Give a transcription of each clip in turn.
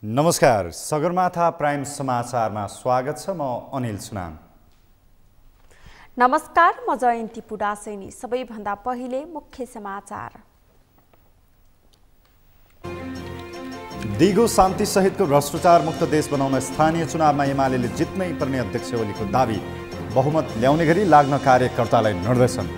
नमस्कार, सगरमाथा प्राइम समाचारमा स्वागत छ। म अनिल सुनाम। नमस्कार, म जयन्ती पुडासेनी। सबैभन्दा पहिले मुख्य समाचार। दिगो शान्ति सहितको भ्रष्टाचार मुक्त देश बनाउन स्थानीय चुनावमा एमालेले जित्नै पर्ने अध्यक्ष ओलीको दावी। बहुमत ल्याउने गरी लाग्न कार्यकर्तालाई निर्देशन।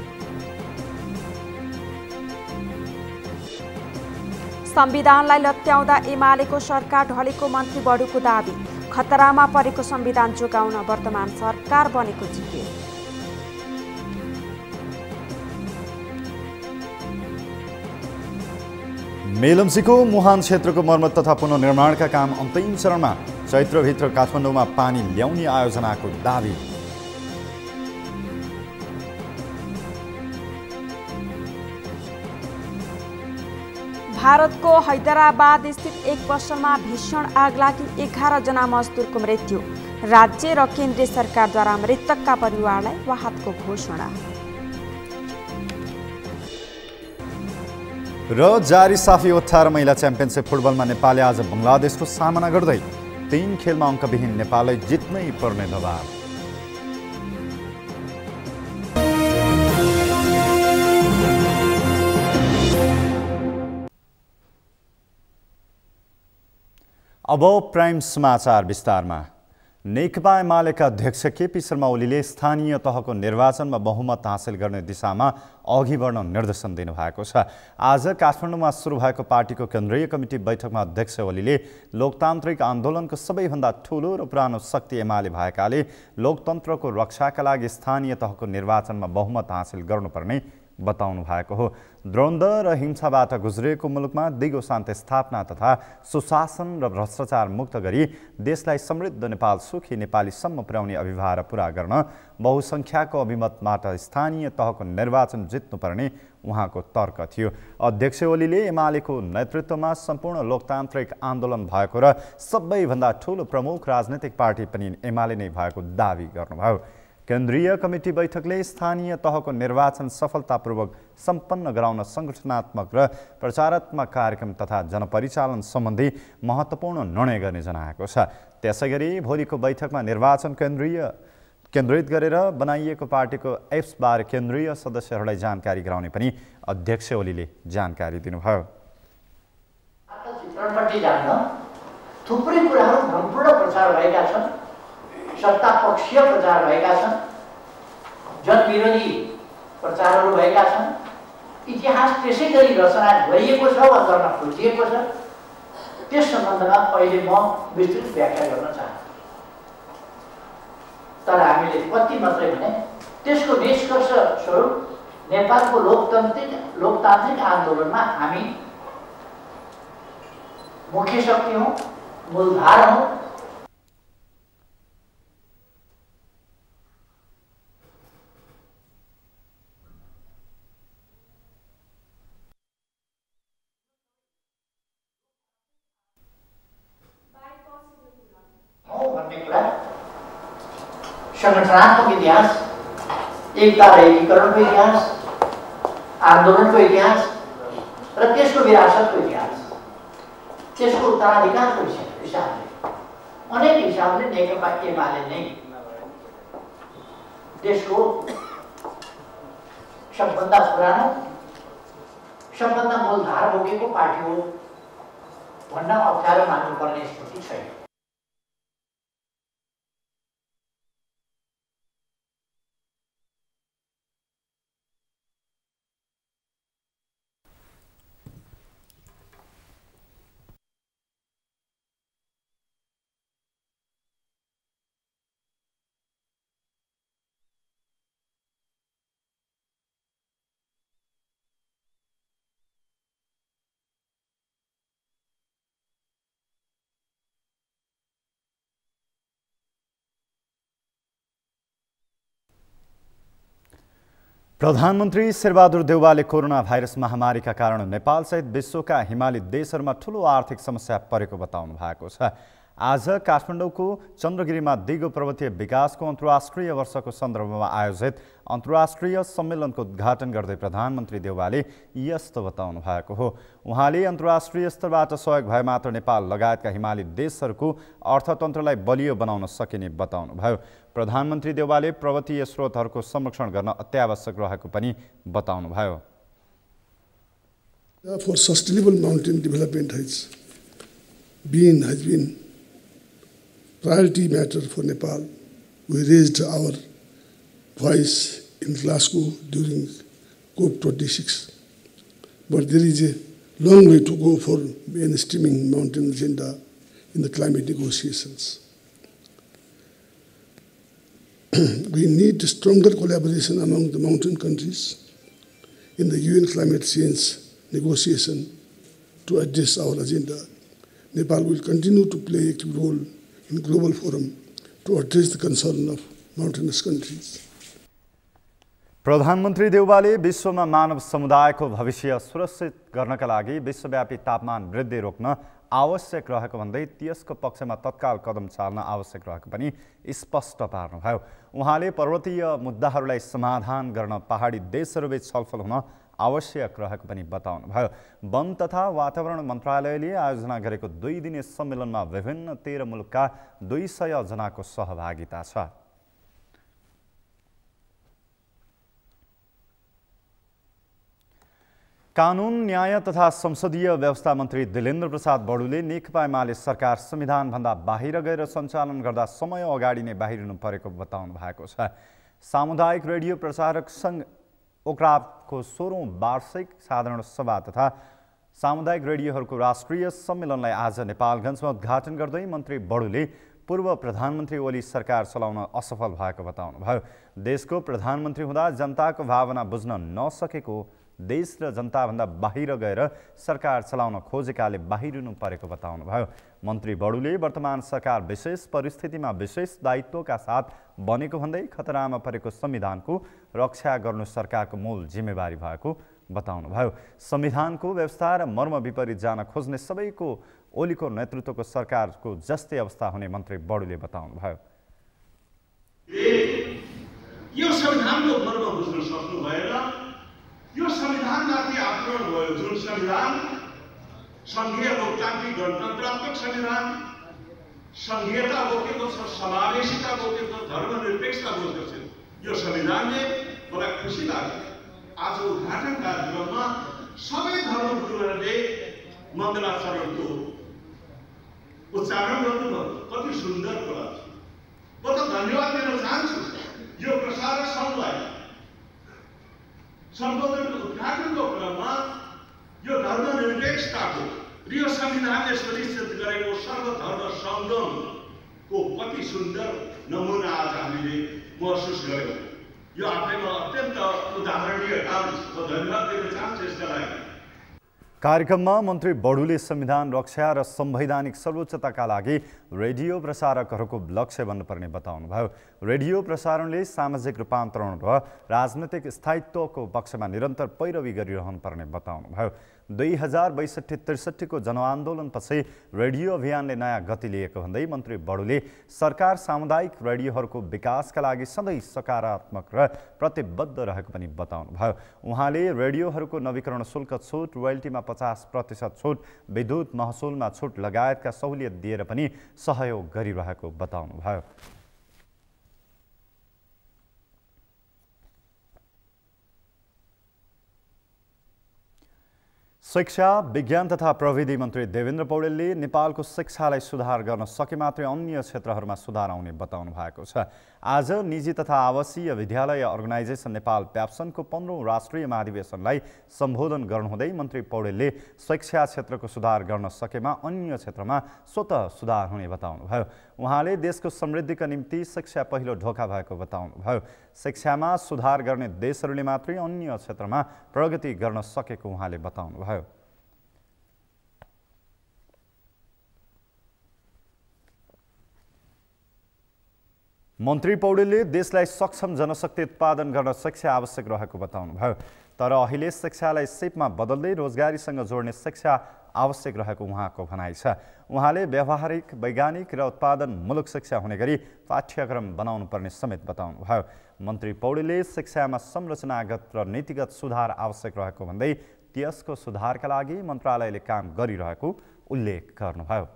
संविधानलाई लत्याउँदा एमालेको सरकार ढलेको मन्त्री बढुको दावी। खतरामा परेको संविधान जोगाउन वर्तमान सरकार बनेको जिज्ञासा। मेलम्चीको मुहान क्षेत्रको मर्मत तथा पुनर्निर्माणका काम अन्तिम चरणमा। चैत्रभित्र काठमाडौँमा पानी ल्याउने आयोजनाको दावी। भारतको हैदराबाद स्थित एक पसलमा भीषण आग लागि 11 जना मजदुरको मृत्यु। राज्य र केन्द्रीय सरकारद्वारा मृतकका परिवारलाई राहतको घोषणा। र जारी साफी 18 महिला च्याम्पियनसिप फुटबलमा नेपालले आज बङ्गलादेशको सामना गर्दै 3 खेलमा अङ्कविहीन नेपाललाई जित्नै पर्ने दबाव। अब प्राइम समाचार विस्तारमा। नेकपा एमालेका अध्यक्ष केपी शर्मा ओलीले स्थानीय तहको निर्वाचनमा बहुमत हासिल गर्ने दिशामा अघि बढ्न निर्देशन दिनुभएको छ। आज काठमाडौँमा सुरु भएको पार्टीको केन्द्रीय कमिटी बैठकमा अध्यक्ष ओलीले लोकतान्त्रिक आन्दोलनको सबैभन्दा ठूलो र पुरानो शक्ति एमाले भएकाले लोकतन्त्रको रक्षाका लागि स्थानीय तहको निर्वाचनमा बहुमत हासिल गर्नुपर्ने बताउनु भएको हो। द्वन्द्व र हिंसाबाट गुज्रिएको मुलुकमा दिगो शान्ति स्थापना तथा सुशासन र भ्रष्टाचार मुक्त गरी देशलाई समृद्ध नेपाल सुखी नेपालीसम्म पुर्याउने अभिभार पूरा गर्न बहुसङ्ख्याको अभिमतबाट स्थानीय तहको निर्वाचन जित्नुपर्ने उहाँको तर्क थियो। अध्यक्ष ओलीले एमालेको नेतृत्वमा सम्पूर्ण लोकतान्त्रिक आन्दोलन भएको र सबैभन्दा ठूलो प्रमुख राजनैतिक पार्टी पनि एमाले नै भएको दावी गर्नुभयो। केन्द्रीय कमिटी बैठकले स्थानीय तहको निर्वाचन सफलतापूर्वक सम्पन्न गराउन सङ्गठनात्मक र प्रचारात्मक कार्यक्रम तथा जनपरिचालन सम्बन्धी महत्त्वपूर्ण निर्णय गर्ने जनाएको छ। त्यसैगरी भोलिको बैठकमा निर्वाचन केन्द्रित गरेर बनाइएको पार्टीको एप्सबारे केन्द्रीय सदस्यहरूलाई जानकारी गराउने पनि अध्यक्ष ओलीले जानकारी दिनुभयो। थुप्रै कुराहरू भ्रमपूर्ण प्रचार भएका छन्, सत्तापक्षीय प्रचार भएका छन्, जनविरोधी प्रचारहरू भएका छन्। इतिहास त्यसै गरी रचना गरिएको छ वा गर्न खोजिएको छ। त्यस सम्बन्धमा अहिले म विस्तृत व्याख्या गर्न चाहन्छु। तर हामीले कति मात्रै भने त्यसको निष्कर्ष स्वरूप नेपालको लोकतान्त्रिक आन्दोलनमा हामी मुख्य शक्ति हौँ, मूलधार हौँ। संगठनात्मक इतिहास, एकता र एकीकरणको इतिहास, आन्दोलनको इतिहास र त्यसको विरासतको इतिहास, त्यसको उत्तराधिकारको हिसाबले अनेक हिसाबले नेकपा एमाले नै देशको सबभन्दा पुरानो, सबभन्दा मूलधार बोकेको पार्टी हो भन्न अप्ठ्यारो मान्नुपर्ने स्थिति छैन। प्रधानमन्त्री शेरबहादुर देउवाले कोरोना भाइरस महामारीका कारण नेपालसहित विश्वका हिमाली देशहरूमा ठूलो आर्थिक समस्या परेको बताउनु भएको छ। आज काठमाडौँको चन्द्रगिरीमा दिगो पर्वतीय विकासको अन्तर्राष्ट्रिय वर्षको सन्दर्भमा आयोजित अन्तर्राष्ट्रिय सम्मेलनको उद्घाटन गर्दै प्रधानमन्त्री देउवाले यस्तो बताउनु भएको हो। उहाँले अन्तर्राष्ट्रिय स्तरबाट सहयोग भए मात्र नेपाल लगायतका हिमाली देशहरूको अर्थतन्त्रलाई बलियो बनाउन सकिने बताउनुभयो। प्रधानमन्त्री देउवाले पर्वतीय स्रोतहरूको संरक्षण गर्न अत्यावश्यक रहेको पनि बताउनुभयो। For sustainable mountain development has been priority matter for Nepal. We raised our voice in Glasgow during COP26. But there is a long way to go for mainstreaming mountain agenda in the climate negotiations. We need stronger collaboration among the mountain countries in the UN climate change negotiation to address our agenda. Nepal will continue to play a key role in global forum to address the concern of mountainous countries. प्रधानमन्त्री देउवाले विश्वमा मानव समुदायको भविष्य सुरक्षित गर्नका लागि विश्वव्यापी तापमान वृद्धि रोक्न आवश्यक रहेको भन्दै त्यसको पक्षमा तत्काल कदम चाल्न आवश्यक रहेको पनि स्पष्ट पार्नुभयो। उहाँले पर्वतीय मुद्दाहरूलाई समाधान गर्न पहाडी देशहरूबीच छलफल हुन आवश्यक रहेको पनि बताउनुभयो। वन तथा वातावरण मन्त्रालयले आयोजना गरेको 2 दिने सम्मेलनमा विभिन्न 13 मुलुकका 200 जनाको सहभागिता छ। कानुन न्याय तथा संसदीय व्यवस्था मन्त्री दिलेन्द्र प्रसाद बडुले नेकपा एमाले सरकार संविधानभन्दा बाहिर गएर सञ्चालन गर्दा समय अगाडि नै बाहिरिनु परेको बताउनु भएको छ। सामुदायिक रेडियो प्रसारक सङ्घ ओक्राबको 16औं वार्षिक साधारण सभा तथा सामुदायिक रेडियोहरूको राष्ट्रिय सम्मेलनलाई आज नेपालगञ्जमा उद्घाटन गर्दै मन्त्री बडुले पूर्व प्रधानमन्त्री ओली सरकार चलाउन असफल भएको बताउनुभयो। देशको प्रधानमन्त्री हुँदा जनताको भावना बुझ्न नसकेको, देश र जनताभन्दा बाहिर गएर सरकार चलाउन खोजेकाले बाहिरिनु परेको बताउनुभयो। मन्त्री बडुले वर्तमान सरकार विशेष परिस्थितिमा विशेष दायित्वका साथ बनेको भन्दै खतरामा परेको संविधानको रक्षा गर्नु सरकारको मूल जिम्मेवारी भएको बताउनुभयो। संविधानको व्यवस्था र मर्म विपरीत जान खोज्ने सबैको ओलीको नेतृत्वको सरकारको जस्तै अवस्था हुने मन्त्री बडुले बताउनुभयो। यो संविधानको मर्म बुझ्न सक्नु भएन। यो संविधानमाथि आक्रमण भयो, जुन संविधान संघीय लोकतान्त्रिक गणतन्त्रात्मक संविधान, संघीयता बोकेको छ, समावेशिता बोकेको, धर्मनिरपेक्षता बोकेको छ। यो संविधानले मलाई खुसी लाग्यो आज उद्घाटन कार्यक्रममा सबै धर्मगुरुहरूले मङ्गलाचरणको उच्चारण गर्नुभयो। कति सुन्दर कुरा छ। म त धन्यवाद दिन चाहन्छु यो प्रसारक सङ्घलाई। सम्बोधनको उद्घाटनको क्रममा यो धर्मनिरपेक्षताको र यो संविधानले सुनिश्चित गरेको सर्वधर्म सम्मेलनको कति सुन्दर नमुना आज हामीले महसुस गर्यौँ। यो आफैमा अत्यन्त उदाहरणीय काम छ। धन्यवाद दिन चाहन्छु यसका लागि। कार्यक्रममा मन्त्री बडुले संविधान रक्षा र संवैधानिक सर्वोच्चताका लागि रेडियो प्रसारकहरूको लक्ष्य बन्नुपर्ने बताउनुभयो। रेडियो प्रसारणले सामाजिक रूपान्तरण र राजनैतिक स्थायित्वको पक्षमा निरन्तर पैरवी गरिरहनुपर्ने बताउनुभयो। 2062-63 को जनआन्दोलनपछि रेडियो अभियानले नयाँ गति लिएको भन्दै मन्त्री बडुले सरकार सामुदायिक रेडियोहरूको विकासका लागि सधैँ सकारात्मक र प्रतिबद्ध रहेको पनि बताउनुभयो। उहाँले रेडियोहरूको नवीकरण शुल्क छुट, रोयल्टीमा 50% छुट, विद्युत महसुलमा छुट लगायतका सहुलियत दिएर पनि सहयोग गरिरहेको बताउनुभयो। शिक्षा, विज्ञान तथा प्रविधि मन्त्री देवेन्द्र पौडेलले नेपालको शिक्षालाई सुधार गर्न सके मात्रै अन्य क्षेत्रहरूमा सुधार आउने बताउनु भएको छ। आज निजी तथा आवासीय विद्यालय अर्गनाइजेसन नेपाल प्याप्सनको 15औं राष्ट्रिय महाधिवेशनलाई सम्बोधन गर्नुहुँदै मन्त्री पौडेलले शिक्षा क्षेत्रको सुधार गर्न सकेमा अन्य क्षेत्रमा स्वतः सुधार हुने बताउनुभयो। उहाँले देशको समृद्धिका निम्ति शिक्षा पहिलो ढोका भएको बताउनुभयो। शिक्षामा सुधार गर्ने देशहरूले मात्रै अन्य क्षेत्रमा प्रगति गर्न सकेको उहाँले बताउनुभयो। मन्त्री पौडेलले देशलाई सक्षम जनशक्ति उत्पादन गर्न शिक्षा आवश्यक रहेको बताउनुभयो। तर अहिले शिक्षालाई सिपमा बदल्दै रोजगारीसँग जोड्ने शिक्षा आवश्यक रहेको उहाँको भनाइ छ। उहाँले व्यावहारिक, वैज्ञानिक र उत्पादनमूलक शिक्षा हुने गरी पाठ्यक्रम बनाउनु पर्ने समेत बताउनुभयो। मन्त्री पौडेलले शिक्षामा संरचनागत र नीतिगत सुधार आवश्यक रहेको भन्दै त्यसको सुधारका लागि मन्त्रालयले काम गरिरहेको उल्लेख गर्नुभयो।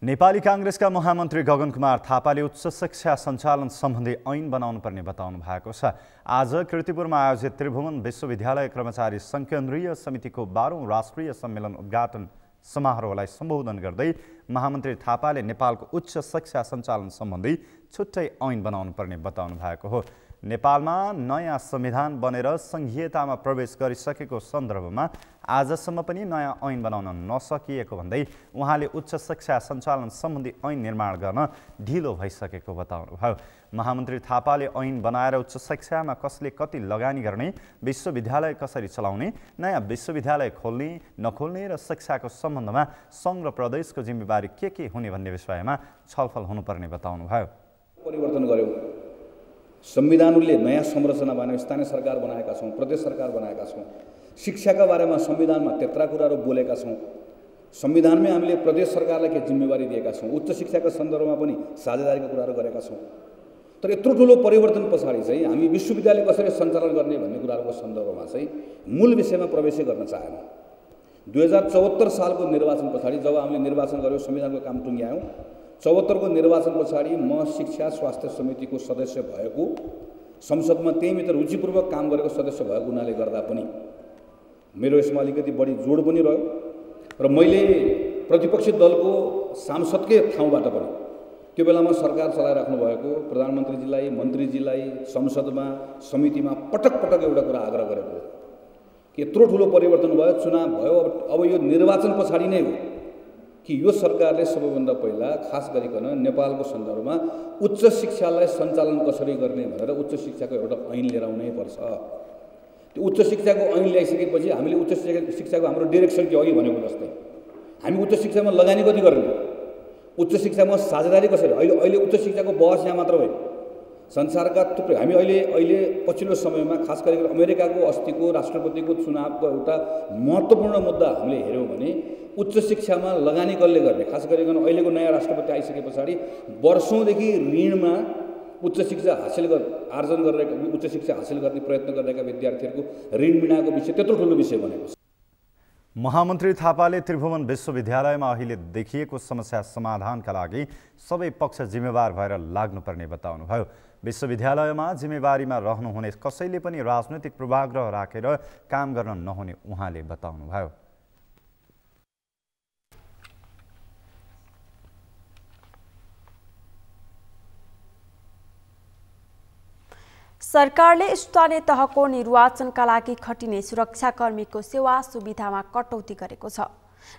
नेपाली कांग्रेसका महामन्त्री गगन कुमार थापाले उच्च शिक्षा सञ्चालन सम्बन्धी ऐन बनाउनु पर्ने बताउनु भएको छ। आज कीर्तिपुरमा आयोजित त्रिभुवन विश्वविद्यालय कर्मचारी सङ्घ केन्द्रीय समितिको 12औं राष्ट्रिय सम्मेलन उद्घाटन समारोहलाई सम्बोधन गर्दै महामन्त्री थापाले नेपालको उच्च शिक्षा सञ्चालन सम्बन्धी छुट्टै ऐन बनाउनु पर्ने बताउनु भएको हो। नेपालमा नयाँ संविधान बनेर संघीयतामा प्रवेश गरिसकेको सन्दर्भमा आजसम्म पनि नयाँ ऐन बनाउन नसकिएको भन्दै उहाँले उच्च शिक्षा सञ्चालन सम्बन्धी ऐन निर्माण गर्न ढिलो भइसकेको बताउनुभयो। महामन्त्री थापाले ऐन बनाएर उच्च शिक्षामा कसले कति लगानी गर्ने, विश्वविद्यालय कसरी चलाउने, नयाँ विश्वविद्यालय खोल्ने नखोल्ने र शिक्षाको सम्बन्धमा सङ्घ र प्रदेशको जिम्मेवारी के हुने भन्ने विषयमा छलफल हुनुपर्ने बताउनुभयो। परिवर्तन गर्यौं, संविधानले नयाँ संरचना बनायो, स्थानीय सरकार बनाएका छौँ, प्रदेश सरकार बनाएका छौँ, शिक्षाका बारेमा संविधानमा त्यत्रा कुराहरू बोलेका छौँ, संविधानमै हामीले प्रदेश सरकारलाई के जिम्मेवारी दिएका छौँ, उच्च शिक्षाका सन्दर्भमा पनि साझेदारीका कुराहरू गरेका छौँ। तर यत्रो ठुलो परिवर्तन पछाडि चाहिँ हामी विश्वविद्यालय कसरी सञ्चालन गर्ने भन्ने कुराहरूको सन्दर्भमा चाहिँ मूल विषयमा प्रवेशै गर्न चाहेनौँ। 2074 सालको निर्वाचन पछाडि जब हामीले निर्वाचन गर्यौँ, संविधानको काम टुङ्ग्यायौँ, 74 को निर्वाचन पछाडि म शिक्षा स्वास्थ्य समितिको सदस्य भएको, संसदमा त्यहीभित्र रुचिपूर्वक काम गरेको सदस्य भएको हुनाले गर्दा पनि मेरो यसमा अलिकति बढी जोड पनि रह्यो र मैले प्रतिपक्षी दलको सांसदकै ठाउँबाट पनि त्यो बेलामा सरकार चलाइराख्नु भएको प्रधानमन्त्रीजीलाई, मन्त्रीजीलाई संसदमा समितिमा पटक पटक एउटा कुरा आग्रह गरेको कि यत्रो ठुलो परिवर्तन भयो, चुनाव भयो, अब यो निर्वाचन पछाडि नै हो कि यो सरकारले सबैभन्दा पहिला खास गरिकन नेपालको सन्दर्भमा उच्च शिक्षालाई सञ्चालन कसरी गर्ने भनेर उच्च शिक्षाको एउटा ऐन लिएर आउनै पर्छ। त्यो उच्च शिक्षाको ऐन ल्याइसकेपछि हामीले उच्च शिक्षाको हाम्रो डिरेक्सन के अघि भनेको जस्तै हामी उच्च शिक्षामा लगानी कति गर्ने, उच्च शिक्षामा साझेदारी कसरी, अहिले उच्च शिक्षाको बहस यहाँ मात्र होइन, संसारका थुप्रै हामी अहिले पछिल्लो समयमा खास गरिकन अमेरिकाको अस्तिको राष्ट्रपतिको चुनावको एउटा महत्त्वपूर्ण मुद्दा हामीले हेऱ्यौँ भने उच्च शिक्षामा लगानी कसले गर्ने, खास गरिकन अहिलेको नयाँ राष्ट्रपति आइसके पछाडि वर्षौँदेखि ऋणमा उच्च शिक्षा हासिल आर्जन गरिरहेका, उच्च शिक्षा हासिल गर्ने प्रयत्न गरिरहेका विद्यार्थीहरूको ऋण मिनाको विषय त्यत्रो ठुलो विषय बनेको छ। महामन्त्री थापाले त्रिभुवन विश्वविद्यालयमा अहिले देखिएको समस्या समाधानका लागि सबै पक्ष जिम्मेवार भएर लाग्नुपर्ने बताउनुभयो। विश्वविद्यालयमा जिम्मेवारीमा रहनुहुने कसैले पनि राजनैतिक पूर्वाग्रह राखेर काम गर्न नहुने उहाँले बताउनुभयो। सरकारले स्थानीय तहको निर्वाचनका लागि खटिने सुरक्षाकर्मीको सेवा सुविधामा कटौती गरेको छ।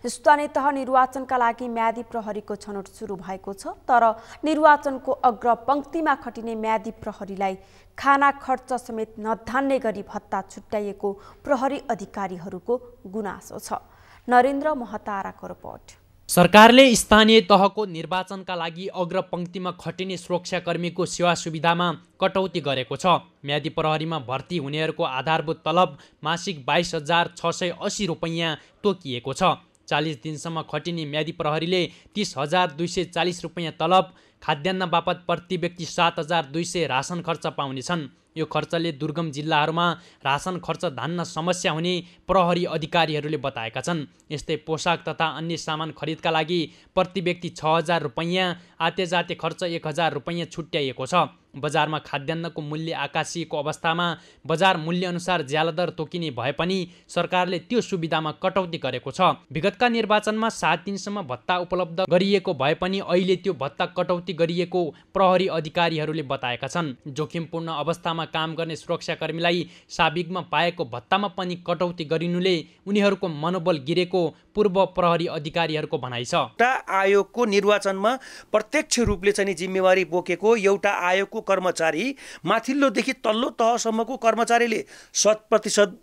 स्थानीय तह निर्वाचनका लागि म्यादी प्रहरीको छनौट सुरु भएको छ, तर निर्वाचनको अग्रपङ्क्तिमा खटिने म्यादी प्रहरीलाई खाना खर्च समेत नधान्ने गरी भत्ता छुट्याइएको प्रहरी अधिकारीहरूको गुनासो छ। नरेन्द्र महताराको रिपोर्ट। सरकारले स्थानीय तहको निर्वाचनका लागि अग्रपङ्क्तिमा खटिने सुरक्षाकर्मीको सेवा सुविधामा कटौती गरेको छ। म्यादी प्रहरीमा भर्ती हुनेहरूको आधारभूत तलब मासिक 22,680 रुपैयाँ तोकिएको छ। 40 दिनसम्म खटिने म्यादी प्रहरीले 30,240 रुपैयाँ तलब, खाद्यान्न बापत प्रति व्यक्ति 7,200 रासन खर्च पाउनेछन्। यो खर्चले दुर्गम जिल्लाहरूमा रासन खर्च धान्न समस्या हुने प्रहरी अधिकारीहरूले बताएका छन्। यस्तै पोसाक तथा अन्य सामान खरिदका लागि प्रति व्यक्ति 6,000 रुपैयाँ, आते जाते खर्च 1,000 रुपैयाँ छुट्याइएको छ। बजारमा खाद्यान्नको मूल्य आकाशिएको अवस्थामा बजार मूल्य अनुसार ज्यालादर तोकिने भए पनि सरकारले त्यो सुविधामा कटौती गरेको छ। विगतका निर्वाचनमा 7 दिनसम्म भत्ता उपलब्ध गरिएको भए पनि अहिले त्यो भत्ता कटौती गरिएको प्रहरी अधिकारीहरूले बताएका छन्। जोखिमपूर्ण अवस्थामा काम गर्ने सुरक्षाकर्मीलाई साबिकमा पाएको भत्तामा पनि कटौती गरिनुले उनीहरूको मनोबल गिरेको पूर्व प्रहरी अधिकारीहरूको भनाइ छ। एउटा आयोगको निर्वाचनमा प्रत्यक्ष रूपले चाहिँ जिम्मेवारी बोकेको एउटा आयोगको कर्मचारी माथिल्लोदेखि तल्लो तहसम्मको कर्मचारीले 100%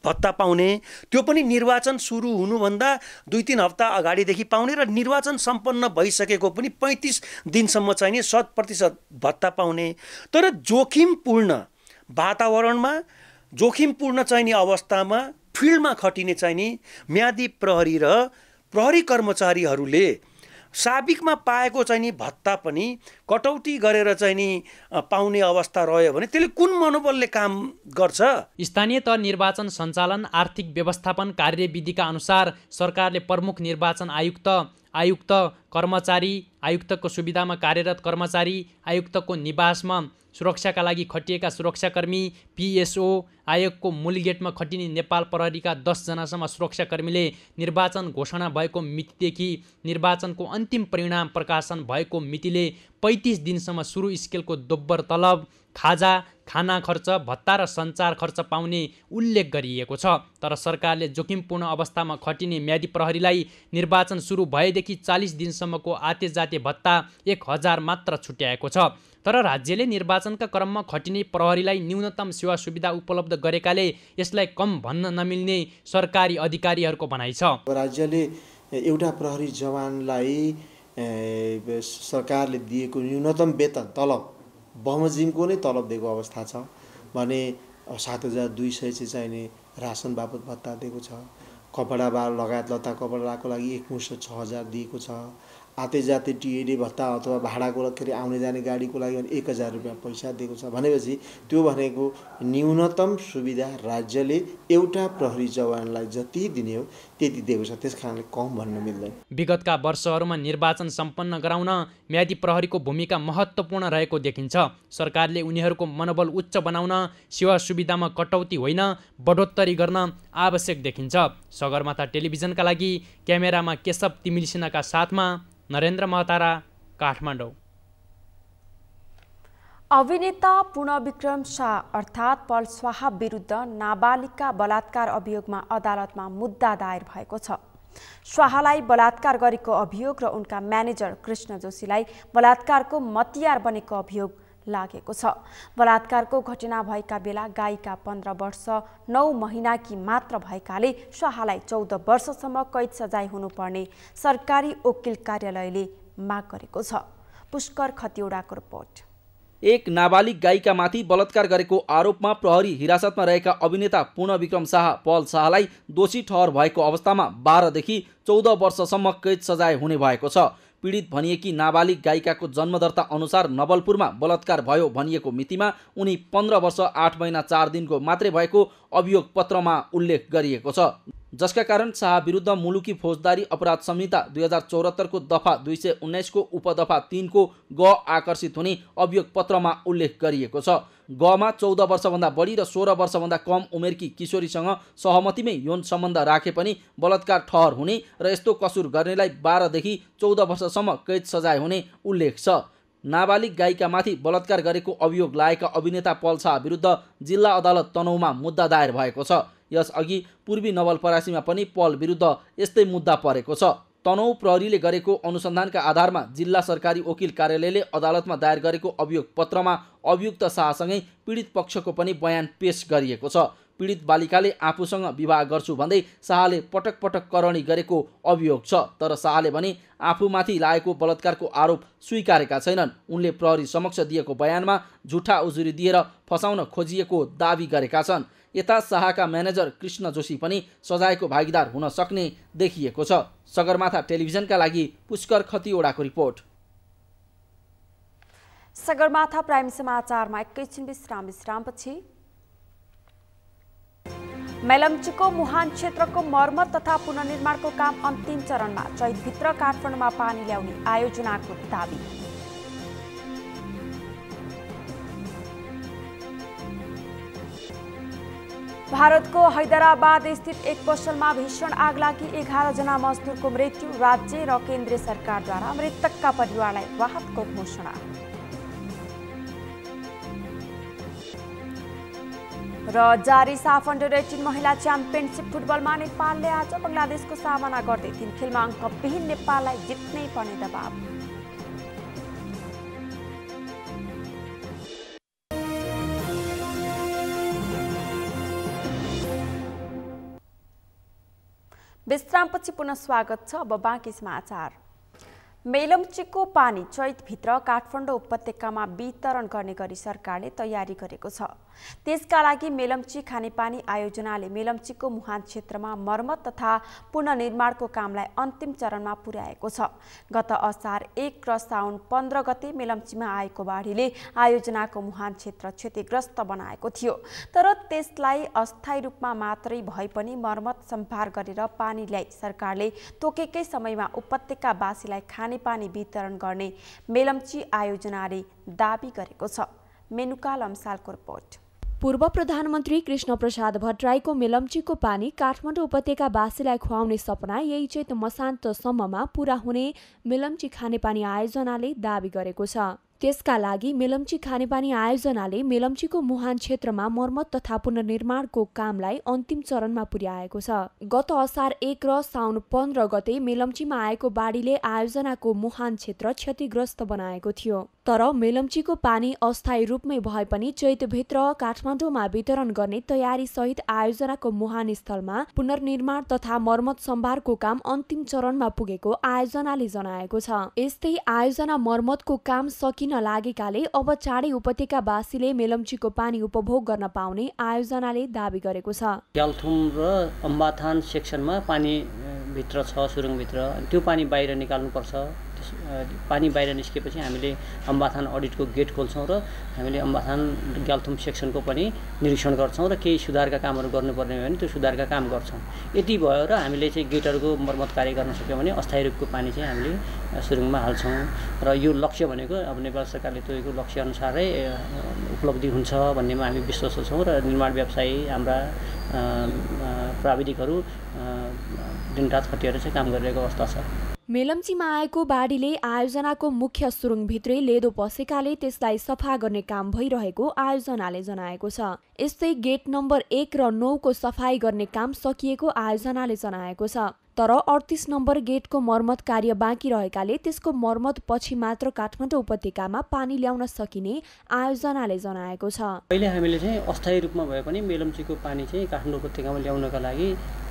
भत्ता पाउने, त्यो पनि निर्वाचन सुरु हुनुभन्दा 2-3 हप्ता अगाडिदेखि पाउने र निर्वाचन सम्पन्न भइसकेको पनि 35 दिनसम्म चाहिँ नि 100% भत्ता पाउने। तर जोखिमपूर्ण वातावरणमा, जोखिमपूर्ण चाहिँ नि अवस्थामा फिल्डमा खटिने चाहिँ नि म्यादी प्रहरी र प्रहरी कर्मचारीहरूले साबिकमा पाएको चाहिँ नि भत्ता पनि कटौती गरेर चाहिँ नि पाउने अवस्था रह्यो भने त्यसले कुन मनोबलले काम गर्छ? स्थानीय तह निर्वाचन सञ्चालन आर्थिक व्यवस्थापन कार्यविधिका अनुसार सरकारले प्रमुख निर्वाचन आयुक्त कर्मचारी, आयुक्तको सुविधामा कार्यरत कर्मचारी, आयुक्तको निवासमा सुरक्षाका लागि खटिएका सुरक्षाकर्मी, PSO, आयोगको मूल गेटमा खटिने नेपाल प्रहरीका 10 जनासम्म सुरक्षाकर्मीले निर्वाचन घोषणा भएको मितिदेखि निर्वाचनको अन्तिम परिणाम प्रकाशन भएको मितिले 35 दिनसम्म सुरु स्केलको दोब्बर तलब, खाजा, खाना खर्च, भत्ता र सञ्चार खर्च पाउने उल्लेख गरिएको छ। तर सरकारले जोखिमपूर्ण अवस्थामा खटिने म्यादी प्रहरीलाई निर्वाचन सुरु भएदेखि 40 दिनसम्मको आते जाते भत्ता 1000 मात्र छुट्याएको छ। तर राज्यले निर्वाचनका क्रममा खटिने प्रहरीलाई न्यूनतम सेवा सुविधा उपलब्ध गरेकाले यसलाई कम भन्न नमिल्ने सरकारी अधिकारीहरूको भनाइ छ। राज्यले एउटा प्रहरी जवानलाई सरकारले दिएको न्यूनतम वेतन तलब बमोजिमको नै तलब दिएको अवस्था छ भने 7200 चाहिँ नि रासन बापत भत्ता दिएको छ। कपडा लगायत लत्ता कपडाको लागि एकमुष्ट 6000 दिएको छ। आते जाते टिएडी भत्ता अथवा भाडाको आउने जाने गाडीको लागि 1000 रुपियाँ पैसा दिएको छ भनेपछि त्यो भनेको न्यूनतम सुविधा राज्यले एउटा प्रहरी जवानलाई जति दिने हो त्यति दिएको छ। त्यसकारणले कम भन्न मिल्दैन। विगतका वर्षहरूमा निर्वाचन सम्पन्न गराउन म्यादी प्रहरीको भूमिका महत्त्वपूर्ण रहेको देखिन्छ। सरकारले उनीहरूको मनोबल उच्च बनाउन सेवा सुविधामा कटौती होइन बढोत्तरी गर्न आवश्यक देखिन्छ। सगरमाथा टेलिभिजनका लागि क्यामेरामा केशव तिमिलसिन्हाका साथमा नरेन्द्र महतारा, काठमाडौँ। अभिनेता पूर्णविक्रम शाह अर्थात् पल शाह विरुद्ध नाबालिगका बलात्कार अभियोगमा अदालतमा मुद्दा दायर भएको छ। शाहलाई बलात्कार गरेको अभियोग र उनका म्यानेजर कृष्ण जोशीलाई बलात्कारको मतियार बनेको अभियोग लागेको छ। बलात्कारको घटना भएका बेला गायिका 15 वर्ष 9 महिनाकी मात्र भएकाले शाहलाई 14 वर्षसम्म कैद सजाय हुनुपर्ने सरकारी वकिल कार्यालयले माग गरेको छ। पुष्कर खतिवडाको रिपोर्ट। एक नाबालिग गायिकामाथि बलात्कार गरेको आरोपमा प्रहरी हिरासतमा रहेका अभिनेता पूर्णविक्रम शाह पल शाहलाई दोषी ठहर भएको अवस्थामा 12 देखि 14 वर्षसम्म कैद सजाय हुने भएको छ। पीडित भनिएकी नाबालिग गायिकाको जन्मदर्ता अनुसार नवलपुरमा बलात्कार भयो भनिएको मितिमा उनी 15 वर्ष 8 महिना 4 दिनको मात्रै भएको अभियोग पत्रमा उल्लेख गरिएको छ। जसका कारण शाह विरुद्ध मुलुकी फौजदारी अपराध संहिता 2074 को दफा 219 को उपदफा 3 को ग आकर्षित हुने अभियोग पत्रमा उल्लेख गरिएको छ। गमा 14 वर्षभन्दा बढी र 16 वर्षभन्दा कम उमेरकी किशोरीसँग सहमतिमै यौन सम्बन्ध राखे पनि बलात्कार ठहर हुने र यस्तो कसुर गर्नेलाई 12 देखि 14 वर्षसम्म कैद सजाय हुने उल्लेख छ। नाबालिग गायिकामाथि बलात्कार गरेको अभियोग लागेका अभिनेता पल शाह विरुद्ध जिल्ला अदालत तनहुँमा मुद्दा दायर भएको छ। यसअघि पूर्वी नवलपरासीमा पनि पल विरुद्ध यस्तै मुद्दा परेको छ। तनहुँ प्रहरीले गरेको अनुसन्धानका आधारमा जिल्ला सरकारी वकिल कार्यालयले अदालतमा दायर गरेको अभियोग पत्रमा अभियुक्त शाहसँगै पीडित पक्षको पनि बयान पेश गरिएको छ। पीडित बालिकाले आफूसँग विवाह गर्छु भन्दै शाहले पटक पटक करणी गरेको अभियोग छ। तर शाहले भने आफूमाथि लागेको बलात्कारको आरोप स्वीकारेका छैनन्। उनले प्रहरी समक्ष दिएको बयानमा झुठा उजुरी दिएर फसाउन खोजिएको दावी गरेका छन्। यता शाहका म्यानेजर कृष्ण जोशी पनि सजायको भागीदार हुन सक्ने देखिएको छ। सगरमाथा टेलिभिजनका लागि पुष्कर खतिवडाको रिपोर्ट। सगरमाथा प्राइम समाचारमा एकैछिन विश्रामपछि मेलम्चीको मुहान क्षेत्रको मर्मत तथा पुनर्निर्माणको काम अन्तिम चरणमा, चैतभित्र काठमाडौँमा पानी ल्याउने आयोजनाको दावी। भारतको हैदराबाद स्थित एक पसलमा भीषण आग लागि 11 जना मजदुरको मृत्यु, राज्य र केन्द्रीय सरकारद्वारा मृतकका परिवारलाई राहतको घोषणा। र जारी साफ अन्डर 18 महिला च्याम्पियनसिप फुटबलमा नेपालले आज बंगलादेशको सामना गर्दै 3 खेलमा अङ्कविहीन नेपाललाई जित्नै पर्ने दबाव। विश्रामपछि पुनः स्वागत छ। अब बाँकी समाचार। मेलम्चीको पानी चैतभित्र काठमाडौँ उपत्यकामा वितरण गर्ने गरी सरकारले तयारी गरेको छ। त्यसका लागि मेलम्ची खानेपानी आयोजनाले मेलम्चीको मुहान क्षेत्रमा मर्मत तथा पुनर्निर्माणको कामलाई अन्तिम चरणमा पुर्याएको छ। गत असार 1 र साउन 15 गते मेलम्चीमा आएको बाढीले आयोजनाको मुहान क्षेत्र क्षतिग्रस्त बनाएको थियो। तर त्यसलाई अस्थायी रूपमा मात्रै भए पनि मर्मत सम्भार गरेर पानी ल्याई सरकारले तोकेकै समयमा उपत्यकावासीलाई खानेपानी वितरण गर्ने मेलम्ची आयोजनाले दाबी गरेको छ। मेनुका लम्सालको रिपोर्ट। पूर्व प्रधानमन्त्री कृष्ण प्रसाद भट्टराईको मेलम्चीको पानी काठमाडौँ उपत्यकावासीलाई खुवाउने सपना यही चैत मसान्तसम्ममा पूरा हुने मेलम्ची खानेपानी आयोजनाले दाबी गरेको छ। त्यसका लागि मेलम्ची खानेपानी आयोजनाले मेलम्चीको मुहान क्षेत्रमा मर्मत तथा पुनर्निर्माणको कामलाई अन्तिम चरणमा पुर्याएको छ। गत असार 1 र साउन 15 गते मेलम्चीमा आएको बाढीले आयोजनाको मुहान क्षेत्र क्षतिग्रस्त बनाएको थियो। तर मेलम्चीको पानी अस्थायी रूपमै भए पनि चैतभित्र काठमाडौँमा वितरण गर्ने तयारी सहित आयोजनाको मुहान स्थलमा पुनर्निर्माण तथा मर्मत सम्भारको काम अन्तिम चरणमा पुगेको आयोजनाले जनाएको छ। यस्तै आयोजना मर्मतको काम सकिन लागेकाले अब चाँडै उपत्यकावासीले मेलम्चीको पानी उपभोग गर्न पाउने आयोजनाले दाबी गरेको छ। ग्याल्थुम र अम्बाथान सेक्सनमा पानी भित्र छ, सुरुङभित्र, त्यो पानी बाहिर निकाल्नुपर्छ। पानी बाहिर निस्केपछि हामीले अम्बाथान अडिटको गेट खोल्छौँ र हामीले अम्बाथान ग्याल्थुम सेक्सनको पनि निरीक्षण गर्छौँ र केही सुधारका कामहरू गर्नुपर्ने भयो भने त्यो सुधारका काम गर्छौँ। यति भयो र हामीले चाहिँ गेटहरूको मर्मत कार्य गर्न सक्यौँ भने अस्थायी रूपको पानी चाहिँ हामीले सुरुङमा हाल्छौँ। र यो लक्ष्य भनेको अब नेपाल सरकारले तोकेको लक्ष्य अनुसारै उपलब्धि हुन्छ भन्नेमा हामी विश्वास छौँ र निर्माण व्यवसायी हाम्रा प्राविधिकहरू दिनरात खटिएर चाहिँ काम गरिरहेको अवस्था छ। मेलम्चीमा आएको बाढीले आयोजनाको मुख्य सुरुङभित्रै लेदो पसेकाले त्यसलाई सफा गर्ने काम भइरहेको आयोजनाले जनाएको छ। यस्तै गेट नम्बर 1 र 9 को सफाई गर्ने काम सकिएको आयोजनाले जनाएको छ। तर 38 नम्बर गेटको मर्मत कार्य बाँकी रहेकाले त्यसको मर्मत पछि मात्र काठमाडौँ उपत्यकामा पानी ल्याउन सकिने आयोजनाले जनाएको छ। अहिले हामीले चाहिँ अस्थायी रूपमा भए पनि मेलम्चीको पानी चाहिँ काठमाडौँ उपत्यकामा ल्याउनका लागि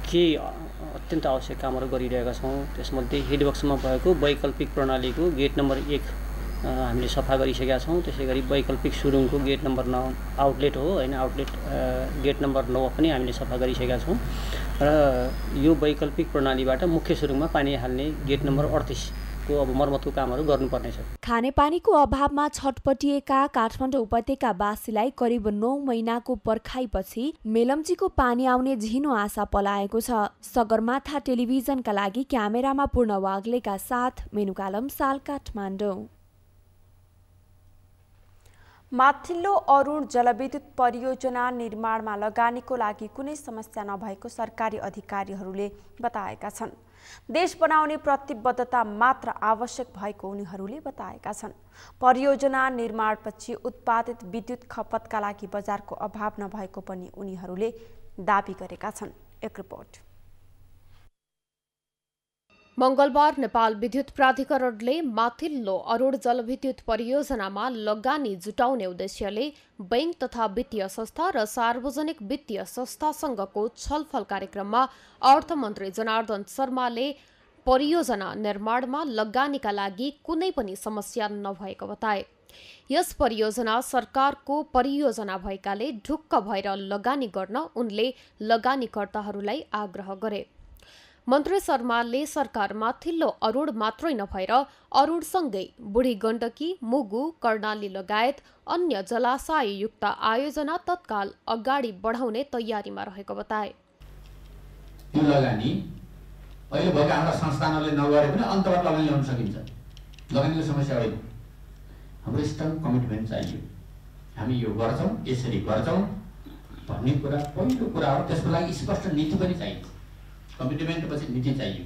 केही अत्यन्त आवश्यक कामहरू गरिरहेका छौँ। त्यसमध्ये हेडवर्क्समा भएको वैकल्पिक प्रणालीको गेट नम्बर 1 हामीले सफा गरिसकेका छौँ। त्यसै गरी वैकल्पिक सुरुङको गेट नम्बर 9 आउटलेट हो होइन, आउटलेट गेट नम्बर 9 पनि हामीले सफा गरिसकेका छौँ। र यो वैकल्पिक प्रणालीबाट मुख्य सुरुङमा पानी हाल्ने गेट नम्बर 38 को अब मर्मतको कामहरू गर्नुपर्नेछ। खानेपानीको अभावमा छटपटिएका काठमाडौँ उपत्यकावासीलाई करिब 9 महिनाको पर्खाइपछि मेलम्चीको पानी आउने झिनो आशा पलाएको छ। सगरमाथा टेलिभिजनका लागि क्यामेरामा पूर्ण वाग्लेका साथ मेनुका लम्साल, काठमाडौँ। माथिल्लो अरुण जलविद्युत परियोजना निर्माणमा लगानीको लागि कुनै समस्या नभएको सरकारी अधिकारीहरूले बताएका छन्। देश बनाउने प्रतिबद्धता मात्र आवश्यक भएको उनीहरूले बताएका छन्। परियोजना निर्माणपछि उत्पादित विद्युत खपतका लागि बजारको अभाव नभएको पनि उनीहरूले दाबी गरेका छन्। एक रिपोर्ट। मंगलबार नेपाल विद्युत प्राधिकरणले माथिल्लो अरुण जलविद्युत परियोजनामा लगानी जुटाउने उद्देश्यले बैंक तथा वित्तीय संस्था र सार्वजनिक वित्तीय संस्थासँगको छलफल कार्यक्रममा अर्थमन्त्री जनार्दन शर्माले परियोजना निर्माणमा लगानीका लागि कुनै पनि समस्या नभएको बताए। यस परियोजना सरकारको परियोजना भएकाले ढुक्क भएर लगानी गर्न उनले लगानीकर्ताहरूलाई आग्रह गरे। मन्त्री शर्माले सरकार माथिल्लो अरुण मात्रै नभएर अरुणसँगै बुढी गण्डकी, मुगु, कर्णाली लगायत अन्य जलाशययुक्त आयोजना तत्काल अगाडि बढाउने तयारीमा रहेको बताए। यो लगानी अहिले भएका हाम्रा संस्थानहरूले नगरे पनि अन्तर्गत लगानी ल्याउन सकिन्छ। लगानीको समस्या होइन, हाम्रो स्ट्रङ कमिटमेन्ट चाहियो। हामी यो गर्छौँ, यसरी गर्छौँ भन्ने कुरा पहिलो कुरा हो। त्यसको लागि स्पष्ट नीति पनि चाहिन्छ। कमिटमेन्ट पछि नीति चाहियो।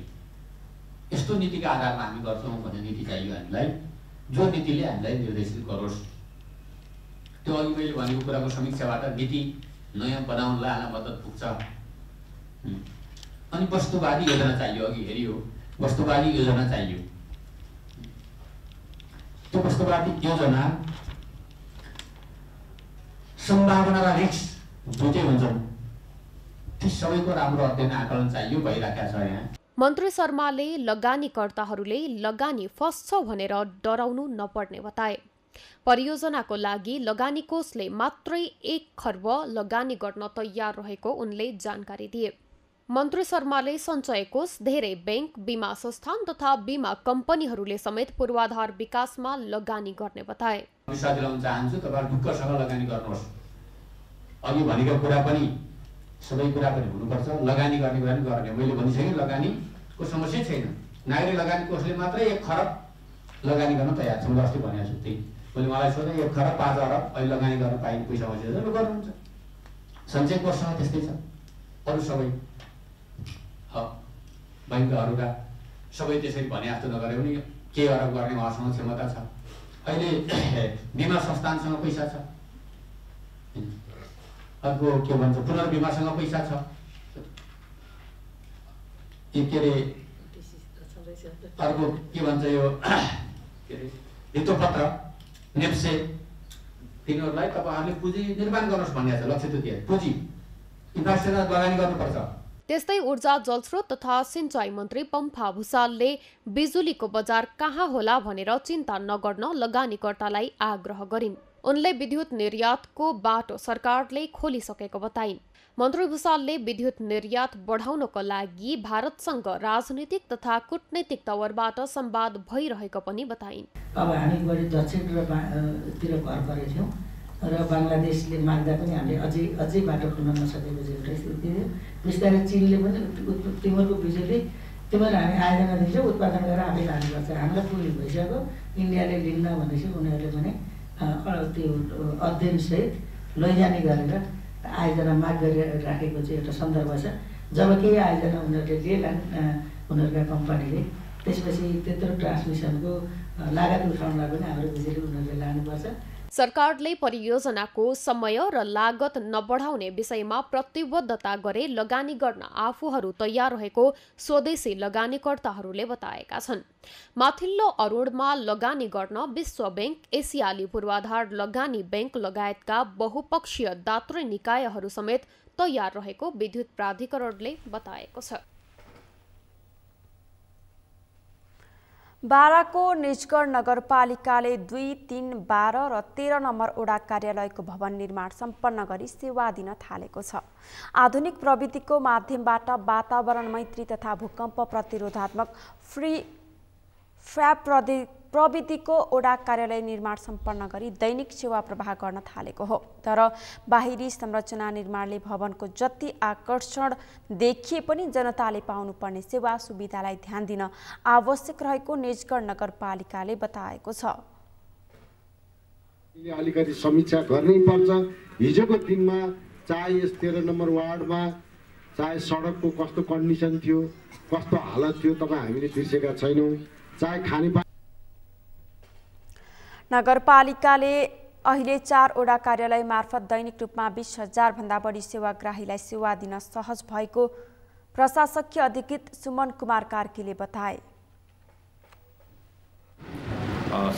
यस्तो नीतिका आधारमा हामी गर्छौँ भन्ने नीति चाहियो हामीलाई, जो नीतिले हामीलाई निर्देशित गरोस्। त्यो अघि मैले भनेको कुराको समीक्षाबाट नीति नयाँ बनाउनलाई हामीलाई मद्दत पुग्छ। अनि वस्तुवादी योजना चाहियो। अघि हेरियो वस्तुवादी योजना चाहियो। त्यो वस्तुवादी योजना सम्भावना र रिस्क दुईटै हुन्छन्। ती सबैको राम्रो अध्ययन आकलन चाहियो, भइराखेको छ यहाँ। मन्त्री शर्माले लगानीकर्ताहरूले लगानी फस्छ भनेर डराउनु नपर्ने बताए। परियोजनाको लागि लगानी कोषले मात्रै 1 खर्ब लगानी गर्न तयार रहेको उनले जानकारी दिए। मन्त्री शर्माले सञ्चय कोष, धेरै बैंक, बीमा संस्थान तथा बीमा कम्पनीहरूले समेत पूर्वाधार विकासमा लगानी गर्ने बताए। विश्वास दिलाउन चाहन्छु, तपाईहरु ढुक्कसँग लगानी गर्नुहोस्। अघि भनेको कुरा पनि सबै कुरा पनि हुनुपर्छ। लगानी गर्ने कुरा पनि गर्ने। मैले भनिसकेँ, लगानीको समस्या छैन। नागरिक लगानी कोषले मात्रै 1 खरब लगानी गर्न तयार छ। मैले अस्ति भनेको छु त्यही। मैले मलाई सोधे 1 खरब 5 अरब अहिले लगानी गर्न पाइने पैसा बसेर गर्नुहुन्छ। सञ्चय कोषसँग त्यस्तै छ। अरू सबै बैंकहरूका सबै त्यसरी भने जस्तो नगरे पनि के अरब गर्ने उहाँसँग क्षमता छ। अहिले बीमा संस्थानसँग पैसा छ। अर्को के भन्छ, पुनर्बिमासँग पैसा छ। के अरे अर्को के भन्छ, यो के अरे ऋतुपत्र, नेप्से, तिनीहरूलाई तपाईँहरूले पुँजी निर्माण गर्नुहोस् भन्ने छ। लक्ष्य त्यो पुँजी इन्फ्रास्ट्रक्चर लगानी गर्नुपर्छ। त्यस्तै ऊर्जा, जलस्रोत तथा सिंचाई मन्त्री पम्फा भुसालले बिजुलीको बजार कहाँ होला भनेर चिन्ता नगर्न लगानीकर्तालाई आग्रह गरिन्। उनले विद्युत निर्यातको बाटो सरकारले खोलिसकेको बताइन्। मन्त्री भुसालले विद्युत निर्यात बढाउनको लागि भारतसँग राजनीतिक तथा कूटनीतिक तवरबाट संवाद भइरहेको पनि बताइन्। अब हामी बढी दक्षिण तिर भर परेथ्यौँ र बङ्गलादेशले माग्दा पनि हामीले अझै बाटो खुल्न नसकेको चाहिँ एउटा स्थिति थियो। बिस्तारै चीनले पनि तिमीहरूको बिजुली तिमीहरू हामी आयोजना दिन्छौँ, उत्पादन गरेर आफै लानुपर्छ, हामीलाई पुग्ने भइसक्यो, इन्डियाले लिन्न भनेपछि उनीहरूले भने त्यो अध्ययनसहित लैजाने गरेर आयोजना माग गरिराखेको चाहिँ एउटा सन्दर्भ छ। जब केही आयोजना उनीहरूले लिएलान् उनीहरूका कम्पनीले, त्यसपछि त्यत्रो ट्रान्समिसनको लागत उठाउनलाई पनि हाम्रो बिजुली उनीहरूले लानुपर्छ। सरकारले परियोजनाको समय र लागत नबढाउने विषयमा प्रतिबद्धता गरे लगानी गर्न आफूहरू तयार रहेको स्वदेशी लगानीकर्ताहरूले बताएका छन्। माथिल्लो अरुणमा लगानी गर्न विश्व बैंक, एसियाली पूर्वाधार लगानी बैंक लगायतका बहुपक्षीय दात्री निकायहरू समेत तयार रहेको विद्युत प्राधिकरणले बताएको छ। बाराको निजगढ नगरपालिकाले 2, 3, 12 र 13 नम्बर वडा कार्यालयको भवन निर्माण सम्पन्न गरी सेवा दिन थालेको छ। आधुनिक प्रविधिको माध्यमबाट वातावरण मैत्री तथा भूकम्प प्रतिरोधात्मक फ्याब प्रविधिको वडा कार्यालय निर्माण सम्पन्न गरी दैनिक सेवा प्रवाह गर्न थालेको हो। तर बाहिरी संरचना निर्माणले भवनको जति आकर्षण देखिए पनि जनताले पाउनुपर्ने सेवा सुविधालाई ध्यान दिन आवश्यक रहेको निजगढ नगरपालिकाले बताएको छ। अलिकति समीक्षा गर्नै पर्छ। हिजोको दिनमा चाहे यस 13 नम्बर वार्डमा चाहे सडकको कस्तो कन्डिसन थियो, कस्तो हालत थियो, तपाईँ हामीले बिर्सेका छैनौँ। चाहे खानेपानी, नगरपालिकाले अहिले 4 वडा कार्यालय मार्फत दैनिक रूपमा 20,000 भन्दा बढी सेवाग्राहीलाई सेवा दिन सहज भएको प्रशासकीय अधिकृत सुमन कुमार कार्कीले बताए।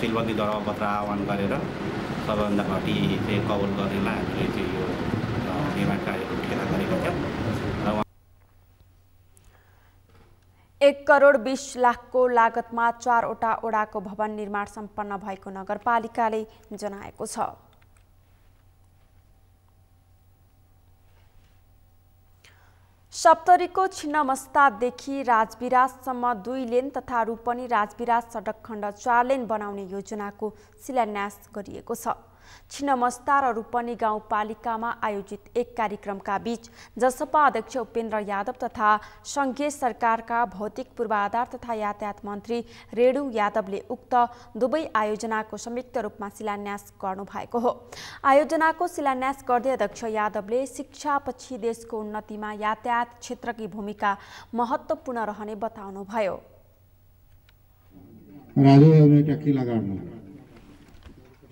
सिलबन्दी दरबार पत्र आह्वान गरेर सबैभन्दा घटी चाहिँ कभर गर्नेलाई हामीले चाहिँ यो निर्माण कार्यको ठेला गरेका थियौँ। 1 करोड 20 लाखको लागतमा 4 वटा वडाको भवन निर्माण सम्पन्न भएको नगरपालिकाले जनाएको छ। सप्तरीको छिन्नमस्तादेखि राजविराजसम्म 2 लेन तथा रूपनी राजविराज सडक खण्ड 4 लेन बनाउने योजनाको शिलान्यास गरिएको छ। छिन्नमस्ता र रूपनी गाउँपालिकामा आयोजित एक कार्यक्रमका बीच जसपा अध्यक्ष उपेन्द्र यादव तथा संघीय सरकारका भौतिक पूर्वाधार तथा यातायात मन्त्री रेणु यादवले उक्त दुवै आयोजनाको संयुक्त रूपमा शिलान्यास गर्नुभएको हो। आयोजनाको शिलान्यास गर्दै अध्यक्ष यादवले शिक्षापछि देशको उन्नतिमा यातायात क्षेत्रकी भूमिका महत्त्वपूर्ण रहने बताउनुभयो।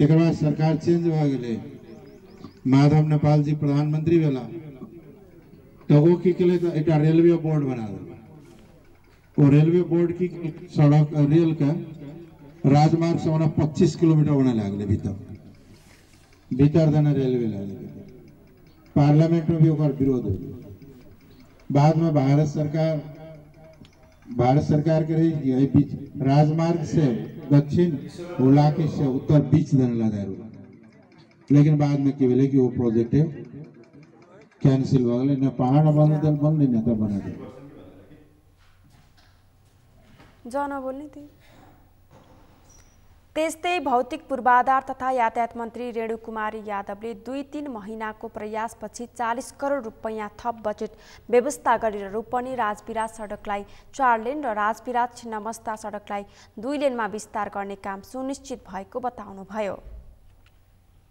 एक बाद सरकार चेंज भ गए, माधव नेपाल जी प्रधानमंत्री भेला तो वो की के लिए एक रेलवे बोर्ड बना दिया। वो रेलवे बोर्ड की सड़क रेल का राजमार्ग से 25 किलोमीटर होने लगे भीतर देना रेलवे लगे। पार्लियामेंट में भी विरोध हो, बाद में भारत सरकार के रही बीच राजमार्ग से दक्षिण हुलाकी से उत्तर बीच देने लगा, लेकिन बाद में के बोले कि वो प्रोजेक्ट है कैंसिल हो गए, न पहाड़ बंद नहीं था बना दे। जान बोल्ने थिए। त्यस्तै भौतिक पूर्वाधार तथा यातायात मन्त्री रेणुकुमारी यादवले 2-3 महिनाको प्रयासपछि 40 करोड रुपैयाँ थप बजेट व्यवस्था गरेर रूपनी राजविराज सडकलाई 4 लेन र राजविराज छिन्नमस्ता सडकलाई 2 लेनमा विस्तार गर्ने काम सुनिश्चित भएको बताउनुभयो।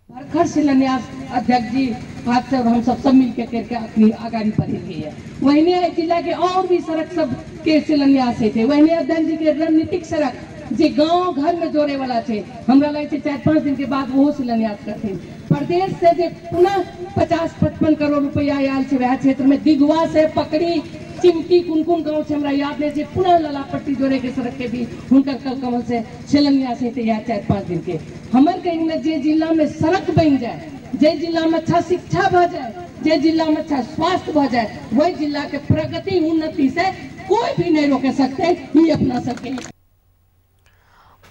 भर्खर शिलान्यास अध्यक्ष जी हाथ से हम सब मिलकर करके अपनी आगाड़ी बढ़ी गई है। वही जिला के और भी सड़क सब के शिलान्यास थे। वही अध्यक्ष जी के रणनीतिक सड़क जे गांव घर में जोड़े वाला थे, हमरा लगे 4-5 दिन के बाद वो शिलान्यास करते। प्रदेश से जे पुनः 50-55 करोड़ रुपया आयल है वह क्षेत्र में दिगवा से पकड़ी चिमटी कुन गाँव से हमरा याद नहीं, पुनः ललापट्टी जोड़े के सड़क के भी हुनकर कमल से शिलान्यास होते या 4-5 दिन के। हमर कहीं जे जिला में सड़क बन जाए, जे जिला में अच्छा शिक्षा भ जाए, जे जिला में अच्छा स्वास्थ्य भ जाए, वही जिला के प्रगति उन्नति से कोई भी नहीं रोक सकते, ही अपना सके।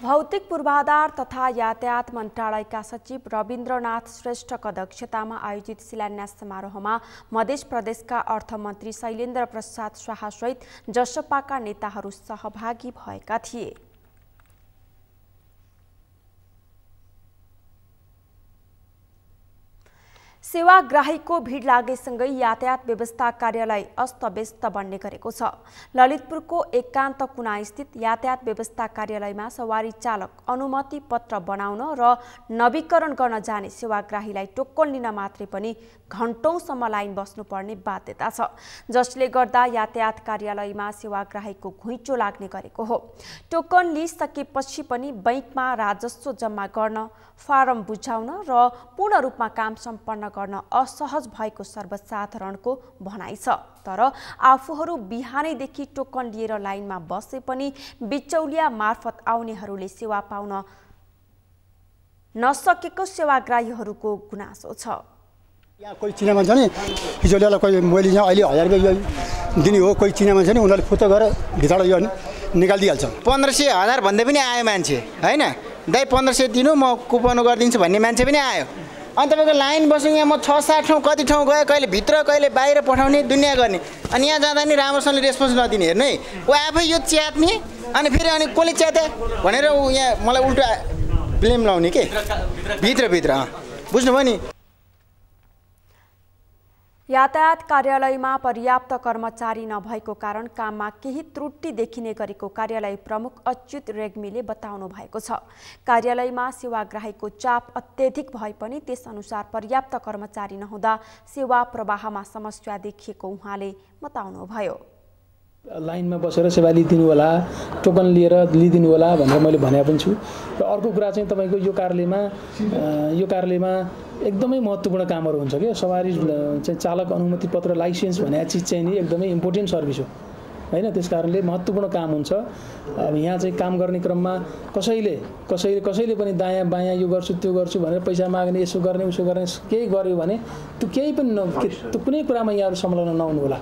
भौतिक पूर्वाधार तथा यातायात मन्त्रालयका सचिव रविन्द्रनाथ श्रेष्ठको अध्यक्षतामा आयोजित शिलान्यास समारोहमा मध्य प्रदेशका अर्थमन्त्री शैलेन्द्र प्रसाद शाहसहित जसपाका नेताहरू सहभागी भएका थिए। सेवाग्राहीको भिड लागेसँगै यातायात व्यवस्था कार्यालय अस्तव्यस्त बन्ने गरेको छ। ललितपुरको एकान्त कुना स्थित यातायात व्यवस्था कार्यालयमा सवारी चालक अनुमति पत्र बनाउन र नवीकरण गर्न जाने सेवाग्राहीलाई टोकन लिन मात्रै पनि घण्टौँसम्म लाइन बस्नुपर्ने बाध्यता छ, जसले गर्दा यातायात कार्यालयमा सेवाग्राहीको घुइँचो लाग्ने गरेको हो। टोकन लिइसकेपछि पनि बैंकमा राजस्व जम्मा गर्न, फारम बुझाउन र पूर्ण रूपमा काम सम्पन्न गर्न असहज भएको सर्वसाधारणको भनाइ छ। तर आफूहरू बिहानैदेखि टोकन लिएर लाइनमा बसे पनि बिचौलिया मार्फत आउनेहरूले सेवा पाउन नसकेको सेवाग्राहीहरूको गुनासो छ। यहाँ कोही चिना मान्छे नि बिचौलियालाई कोही मैले यहाँ अहिले 1000 रुपियाँ दिने हो, कोही चिना मान्छे नि उनीहरूले फुत्तो गरेर भित्रबाट यो निकालिदिइहाल्छ। 1500-1000 भन्दै पनि आयो मान्छे होइन, दाइ 1500 दिनु म कुपन गरिदिन्छु भन्ने मान्छे पनि आयो। अनि तपाईँको लाइन बस्नु, यहाँ म 6-7 ठाउँ कति ठाउँ गएँ, कहिले भित्र कहिले बाहिर पठाउने दुनियाँ गर्ने, अनि यहाँ जाँदा नि राम्रोसँगले रेस्पोन्स नदिने। हेर्नु है, ऊ आफै यो च्यात्ने अनि फेरि अनि कसले च्याते भनेर ऊ यहाँ मलाई उल्टा ब्लेम लाउने के भित्रभित्र, बुझ्नुभयो नि। यातायात कार्यालयमा पर्याप्त कर्मचारी नभएको कारण काममा केही त्रुटि देखिने गरेको कार्यालय प्रमुख अच्युत रेग्मीले बताउनु भएको छ। कार्यालयमा सेवाग्राहीको चाप अत्यधिक भए पनि त्यसअनुसार पर्याप्त कर्मचारी नहुँदा सेवा प्रवाहमा समस्या देखिएको उहाँले बताउनुभयो। लाइनमा बसेर सेवा लिदिनु होला, टोकन लिएर लिदिनु होला भनेर मैले भनेको पनि छु। र अर्को कुरा चाहिँ तपाईँको यो कार्यालयमा एकदमै महत्त्वपूर्ण कामहरू हुन्छ कि सवारी चाहिँ चालक अनुमति पत्र लाइसेन्स भन्ने चिज चाहिँ नि एकदमै इम्पोर्टेन्ट सर्भिस हो होइन, त्यस कारणले महत्त्वपूर्ण काम हुन्छ। अब यहाँ चाहिँ काम गर्ने क्रममा कसैले पनि दायाँ बायाँ यो गर्छु त्यो गर्छु भनेर पैसा माग्ने, यसो गर्ने उसो गर्ने केही गर्यो भने त्यो केही पनि त्यो कुनै कुरामा यहाँहरू संलग्न नहुनु होला।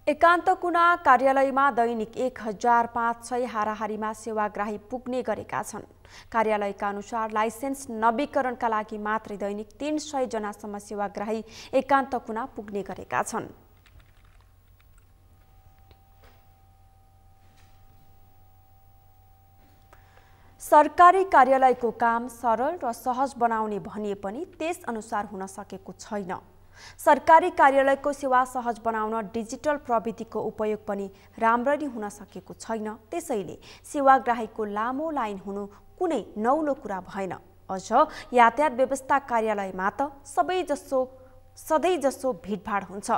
एकान्त कुना कार्यालयमा दैनिक 1500 हाराहारीमा सेवाग्राही पुग्ने गरेका छन्। कार्यालयका अनुसार लाइसेन्स नवीकरणका लागि मात्रै दैनिक 300 जनासम्म सेवाग्राही एकान्त कुना पुग्ने गरेका छन्। सरकारी कार्यालयको काम सरल र सहज बनाउने भनिए पनि त्यस अनुसार हुन सकेको छैन। सरकारी कार्यालयको सेवा सहज बनाउन डिजिटल प्रविधिको उपयोग पनि राम्ररी हुन सकेको छैन। त्यसैले सेवाग्राहीको लामो लाइन हुनु कुनै नौलो कुरा भएन। अझ यातायात व्यवस्था कार्यालयमा त सधैँजसो भिडभाड हुन्छ।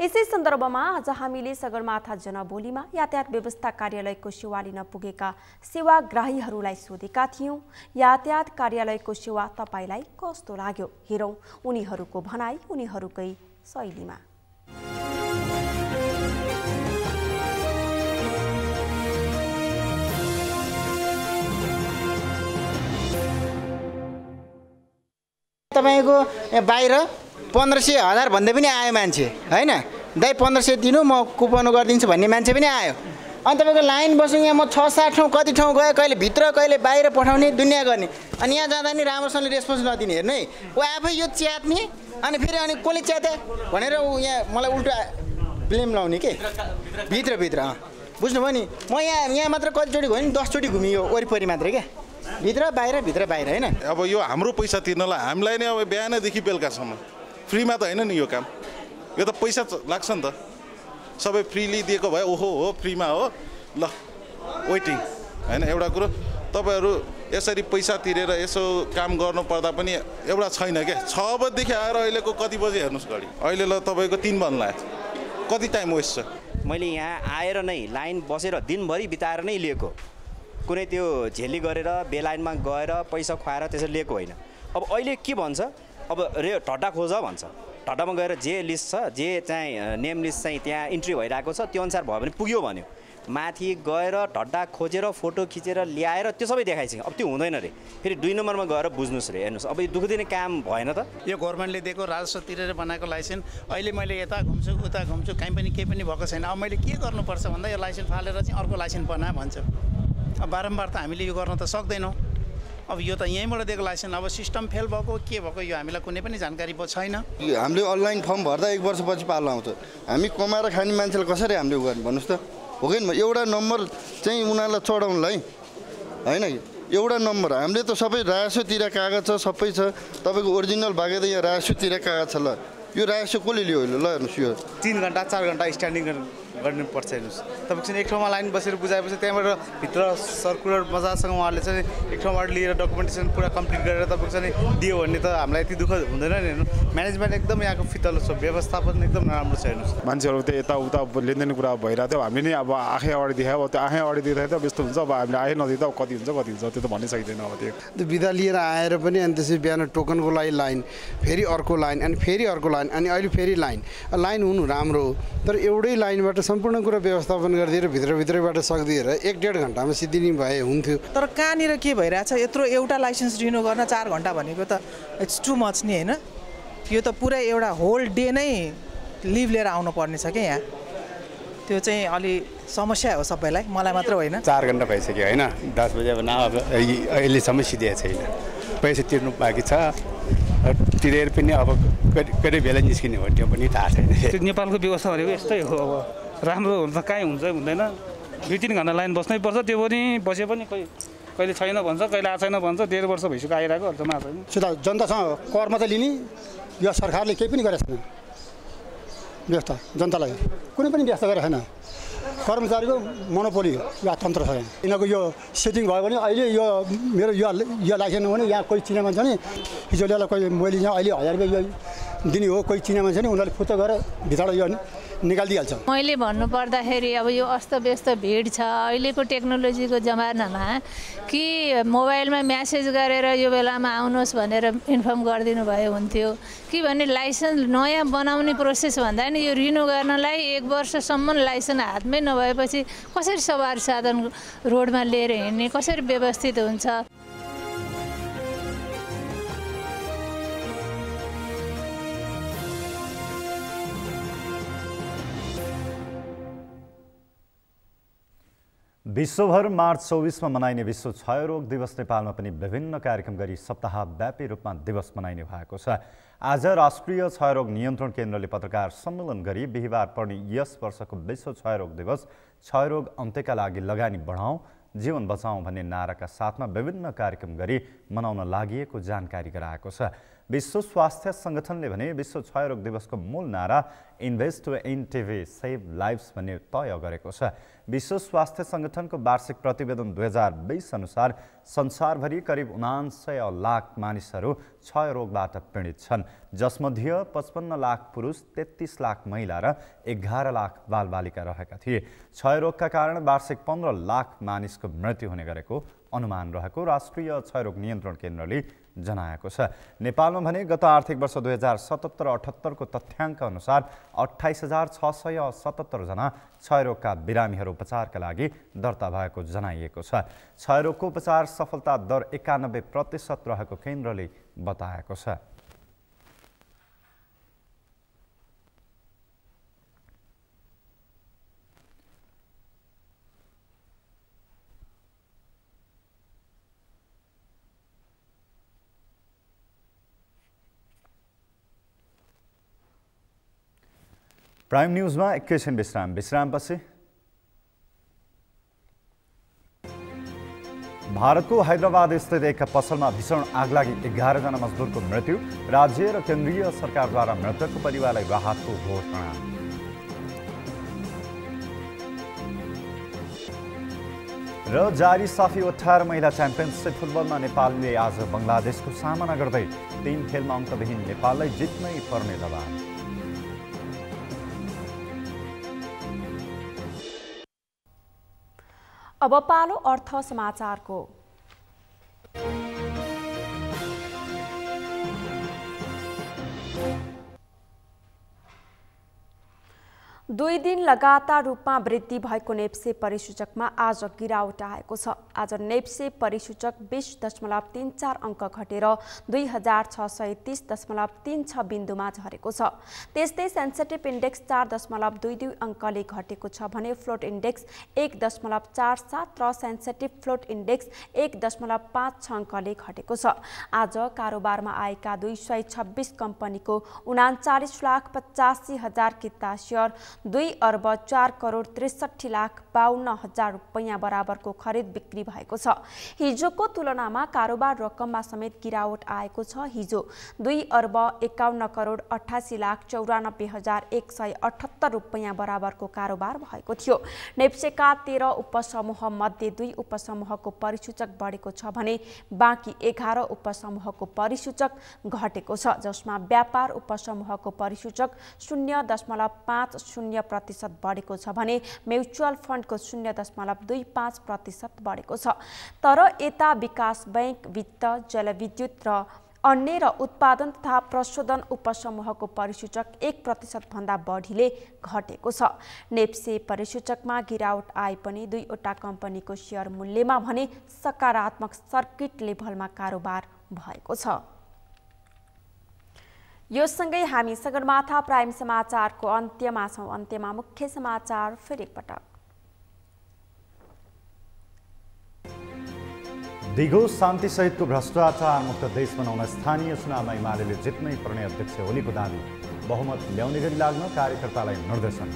यसै सन्दर्भमा आज हामीले सगरमाथा जनबोलीमा यातायात व्यवस्था कार्यालयको सेवा लिन पुगेका सेवाग्राहीहरूलाई सोधेका थियौँ। यातायात कार्यालयको सेवा तपाईलाई कस्तो लाग्यो? हेरौँ उनीहरूको भनाई उनीहरूकै शैलीमा। तपाईँको बाहिर 1500 1000 भन्दै पनि आयो मान्छे हैन दाइ 1500 दिनु म कुपन गरिदिन्छु भन्ने मान्छे पनि आयो अनि तपाईको लाइन बस्नु यहाँ म 6-7 ठाउँ कति ठाउँ गए कहिले भित्र कहिले बाहिर पठाउने दुनिया गर्ने अनि यहाँ जाँदा नि राम्रोसँगले रेस्पोन्स नदिने हेर्नु है ऊ आफै यो च्यात्ने अनि फेरि अनि कसले च्याते भनेर ऊ यहाँ मलाई उल्टा ब्लेम लाउने के भित्र बुझ्नुभयो नि म यहाँ मात्र कतिचोटि गयो नि 10 चोटि घुमियो वरिपरि मात्रै क्या भित्र बाहिर हैन अब यो हाम्रो पैसा तिर्नलाई हामीलाई नै अब बिहानदेखि बेलुकासम्म फ्रीमा त हैन नि यो काम यो त पैसा लाग्छ नि त सबै फ्रीली दिएको भए ओहो हो फ्रीमा हो ल वेटिङ हैन एउटा कुरो तपाईहरु यसरी पैसा तिरेर यसो काम गर्नु पर्दा पनि एउटा छैन के 6 बजेदेखि आएर अहिलेको कति बजे हेर्नुस् घडी अहिले ल तपाईको 3 बज्न लाग्यो कति टाइम वेस्ट छ मैले यहाँ आएर नै लाइन बसेर दिनभरि बिताएर नै लिएको कुनै त्यो झेली गरेर बेलाइनमा गएर पैसा खुवाएर त्यसरी लिएको होइन अब अहिले के भन्छ अब ठड्डा खोज भन्छ ठड्डामा गएर जे लिस्ट छ जे चाहिँ नेम लिस्ट चाहिँ त्यहाँ इन्ट्री भइरहेको छ त्यो अनुसार भयो भने पुग्यो भन्यो माथि गएर ठड्डा खोजेर फोटो खिचेर ल्याएर त्यो सबै देखाइसक्यो अब त्यो हुँदैन रे फेरि 2 नम्बरमा गएर बुझ्नुस् रे हेर्नुस् अब यो दुःख दिने काम भएन त यो गभर्नमेन्टले दिएको राजस्व तिरेर बनाएको लाइसेन्स अहिले मैले यता घुम्छु उता घुम्छु कहीँ पनि केही पनि भएको छैन अब मैले के गर्नुपर्छ भन्दा यो लाइसेन्स फालेर चाहिँ अर्को लाइसेन्स बना भन्छु अब बारम्बार त हामीले यो गर्न त सक्दैनौँ अब यो त यहीँबाट दिएको लाइसेन्स अब सिस्टम फेल भएको के भएको यो हामीलाई कुनै पनि जानकारी छैन हामीले अनलाइन फर्म भर्दा 1 वर्षपछि पालो आउँछ हामी कमाएर खाने मान्छेले कसरी हामीले गर्ने भन्नुस् त हो कि एउटा नम्बर चाहिँ उनीहरूलाई चढाउनलाई हैन एउटा नम्बर हामीले त सबै राजस्वतिर कागज छ सबै छ तपाईको ओरिजिनल भागे त यहाँ राजस्वतिर कागज छ ल यो राजस्व कसले लियो ल हेर्नुस् यो 3 घण्टा 4 घण्टा स्ट्यान्डिङ गर्नुपर्छ हेर्नुस् तपाईँको एक ठाउँमा लाइन बसेर बुझाएपछि त्यहाँबाट भित्र सर्कुलर मजासँग उहाँहरूले चाहिँ एक ठाउँबाट लिएर डकुमेन्टेसन पुरा कम्प्लिट गरेर तपाईँको चाहिँ दियो भने त हामीलाई यति दुःख हुँदैन नि हेर्नु म्यानेजमेन्ट एकदम यहाँको फितलो छ व्यवस्थापन एकदम नराम्रो छ हेर्नुहोस् मान्छेहरू त्यो यताउता लेनदेन कुरा भइरहेको थियो हामीले नै अब आँखै अगाडि देखायो त्यो आँखै अगाडि देखायो त व्यस्त हुन्छ अब हामीले आँखै नदिँदा कति हुन्छ त्यो त भन्नै सकिँदैन अब त्यो बिदा लिएर आएर पनि अनि त्यसपछि बिहान टोकनको लागि लाइन फेरि अर्को लाइन अनि फेरि अर्को लाइन अनि अहिले फेरि लाइन हुनु राम्रो हो तर एउटै लाइनबाट सम्पूर्ण कुरा व्यवस्थापन गरिदिएर भित्रभित्रैबाट सक्दिएर 1-1.5 घण्टामा सिद्धिने भए हुन्थ्यो तर कहाँनिर के भइरहेछ यत्रो एउटा लाइसेन्स रिन्यू गर्न 4 घण्टा भनेको त इट्स टु मच नि हैन यो त पुरै एउटा होल डे नै लिभ लिएर आउनु पर्ने छ के यहाँ त्यो चाहिँ अलि समस्या हो सबैलाई मलाई मात्र होइन 4 घण्टा भइसक्यो हैन 10 बजे अब अहिलेसम्म सिधै छैन पैसा तिर्नु बाँकी छ तिरेर पनि अब कहिले बेला निस्किने हो त्यो पनि थाहा छैन त्यो नेपालको व्यवस्था भनेको यस्तै हो अब राम्रो हुन्छ कहीँ हुन्छ हुँदैन 2-3 घण्टा लाइन बस्नै पर्छ त्यो पनि बसे पनि कहिले छैन भन्छ कहिले आएको छैन भन्छ 1.5 वर्ष भइसक्यो आइरहेको अर्थमा छैन सिधा जनतासँग कर मात्रै लिने यो सरकारले केही पनि गरेको छैन व्यवस्था जनतालाई कुनै पनि व्यवस्था गरेको छैन कर्मचारीको मोनोपोली यो तन्त्र छ यिनीहरूको यो सेटिङ भयो भने अहिले यो मेरो यो लाइसेन्स हो भने यहाँ कोही चिना मान्छे नि हिजो ल्याएर कोही मैले यहाँ अहिले 1000 रुपियाँ यो दिने हो कोही चिना मान्छे नि उनीहरूले फुत्तो गरेर भित्र यो निकालिदिइहाल्छ मैले भन्नुपर्दाखेरि अब यो अस्तव्यस्त भिड छ अहिलेको टेक्नोलोजीको जमानामा कि मोबाइलमा म्यासेज गरेर यो बेलामा आउनुहोस् भनेर इन्फर्म गरिदिनु भयो हुन्थ्यो कि भने लाइसेन्स नयाँ बनाउने प्रोसेस भन्दा नि यो रिन्यू गर्नलाई 1 वर्षसम्म लाइसेन्स हातमै नभएपछि कसरी सवारी साधन रोडमा लिएर हिँड्ने कसरी व्यवस्थित हुन्छ विश्वभर मार्च 24 में मनाइने विश्व क्षयरोग दिवस नेपालमा पनि विभिन्न कार्यक्रम गरी सप्ताहव्यापी रूपमा दिवस मनाइने भएको छ। आज राष्ट्रिय क्षयरोग नियन्त्रण केन्द्रले पत्रकार सम्मेलन गरी बिहीबार पर्ने यस वर्षको विश्व क्षयरोग दिवस क्षयरोग अन्त्यका लागि लगानी बढाउँ जीवन बचाउँ भन्ने नाराका साथमा विभिन्न कार्यक्रम गरी मनाउन लागिएको जानकारी गराएको छ। विश्व स्वास्थ्य संगठनले भने विश्व क्षयरोग दिवसको मूल नारा invest to end TB save lives भन्ने तय गरेको छ। विश्व स्वास्थ्य संगठनको वार्षिक प्रतिवेदन 2020 अनुसार संसारभरि करिब 79 लाख मानिसहरू क्षयरोगबाट पीडित छन्, जसमध्ये 55 लाख पुरुष, 33 लाख महिला र 11 लाख बालबालिका रहेका थिए। क्षयरोगका कारण वार्षिक 15 लाख मानिसको मृत्यु हुने गरेको अनुमान रहेको राष्ट्रिय क्षयरोग नियन्त्रण केन्द्रले जनाएको छ। नेपालमा भने गत आर्थिक वर्ष 2077-78 को तथ्याङ्क अनुसार 28,677 जना क्षयरोगका बिरामीहरू उपचारका लागि दर्ता भएको जनाइएको छ। क्षयरोगको उपचार सफलता दर 91% रहेको केन्द्रले बताएको छ। प्राइम न्यूजमा एकैछिन विश्रामपछि भारतको हैदराबाद स्थित एक पसलमा भीषण आगलागी 11 जना मजदुरको मृत्यु, राज्य र केन्द्रीय सरकारद्वारा मृतकको परिवारलाई राहतको घोषणा। र जारी साफी 18 महिला च्याम्पियनसिप फुटबलमा नेपालले आज बङ्गलादेशको सामना गर्दै 3 खेलमा अङ्कविहीन नेपाललाई जित्नै पर्ने दबाव। अब पालो अर्थ समाचारको। दुई दिन लगातार रूपमा वृद्धि भएको नेप्से परिसूचकमा आज गिरावट आएको छ। आज नेप्से परिसूचक 20.34 अङ्क घटेर 2630.36 बिन्दुमा झरेको छ। त्यस्तै सेन्सिटिभ इन्डेक्स 4.22 अङ्कले घटेको छ भने फ्लोट इन्डेक्स 1.47 र सेन्सिटिभ फ्लोट इन्डेक्स 1.56 अङ्कले घटेको छ। आज कारोबारमा आएका 226 कम्पनीको 39,85,000 किता सेयर 2,04,63,52,000 रुपैयाँ बराबरको खरिद बिक्री भएको छ। हिजोको तुलनामा कारोबार रकममा समेत गिरावट आएको छ। हिजो 2,51,58,94,178 रुपैयाँ बराबरको कारोबार भएको थियो। नेप्सेका 13 उपसमूह मध्ये 2 उपसमूहको परिसूचक बढेको छ भने बाँकी 11 उपसमूहको परिसूचक घटेको छ, जसमा व्यापार उपसमूहको परिसूचक 0.50% बढेको छ भने म्युचुअल फन्डको 0.25% बढेको छ। तर यता विकास बैंक, वित्त, जलविद्युत र अन्य र उत्पादन तथा प्रशोधन उपसमूहको परिसूचक 1% भन्दा बढीले घटेको छ। नेप्से परिसूचकमा गिरावट आए पनि 2वटा कम्पनीको सेयर मूल्यमा भने सकारात्मक सर्किट लेभलमा कारोबार भएको छ। यो सँगै हामी सगरमाथा प्राइम समाचारको अन्त्यमा छौं। अन्त्यमा मुख्य समाचार फेरि एकपटक। दिगो शान्ति सहितको भ्रष्टाचार मुक्त देश बनाउन स्थानीय चुनावमा एमाले जित्नै पर्ने अध्यक्ष ओलीको दाबी। बहुमत ल्याउने गरी लाग्न कार्यकर्तालाई निर्देशन।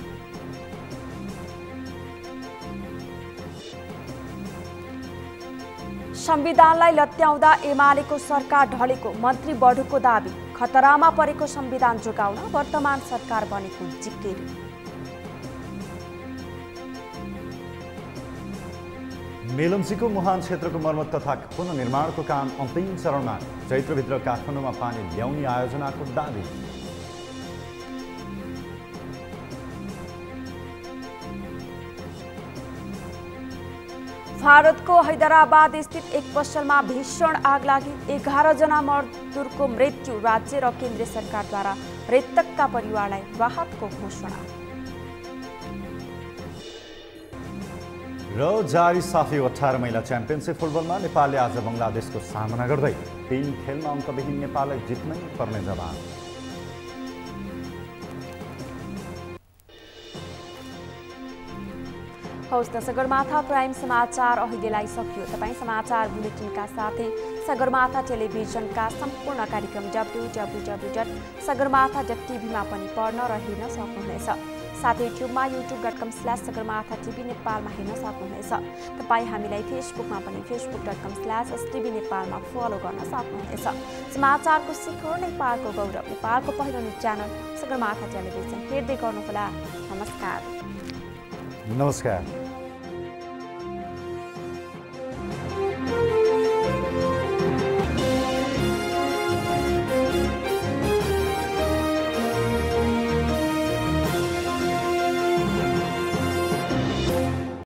संविधानलाई लत्याउँदा एमालेको सरकार ढलेको मन्त्री बढुको दाबी। खतरामा परेको संविधान जोगाउन वर्तमान सरकार बनेको जिकिर। मेलम्चीको मुहान क्षेत्रको मर्मत तथा पुनर्निर्माणको काम अन्तिम चरणमा। चैत्रभित्र काठमाडौँमा पानी ल्याउने आयोजनाको दाबी। भारतको हैदराबाद स्थित एक पसलमा भीषण आग लागि 11 जना मजदुरको मृत्यु। राज्य र केन्द्रीय सरकारद्वारा मृतकका परिवारलाई राहतको घोषणा। र जारी साफी 18 महिला च्याम्पियनसिप फुटबलमा नेपालले आज बङ्गलादेशको सामना गर्दै 3 खेलमा अङ्कविहीन नेपाललाई जित्नै पर्ने जवाब। हौस् त सगरमाथा प्राइम समाचार अहिलेलाई सकियो। तपाईँ समाचार बुलेटिनका साथै सगरमाथा टेलिभिजनका सम्पूर्ण कार्यक्रम www.sagarmatha.tv-मा पनि पढ्न र हेर्न सक्नुहुनेछ। साथै युट्युबमा youtube.com/sagarmatha.tv नेपालमा हेर्न सक्नुहुनेछ। तपाईँ हामीलाई फेसबुकमा पनि facebook.com/STV नेपालमा फलो गर्न सक्नुहुनेछ। समाचारको शिखर नेपालको गौरव नेपालको पहिलो न्युज च्यानल सगरमाथा टेलिभिजन हेर्दै गर्नुहोला। नमस्कार। नमस्कार।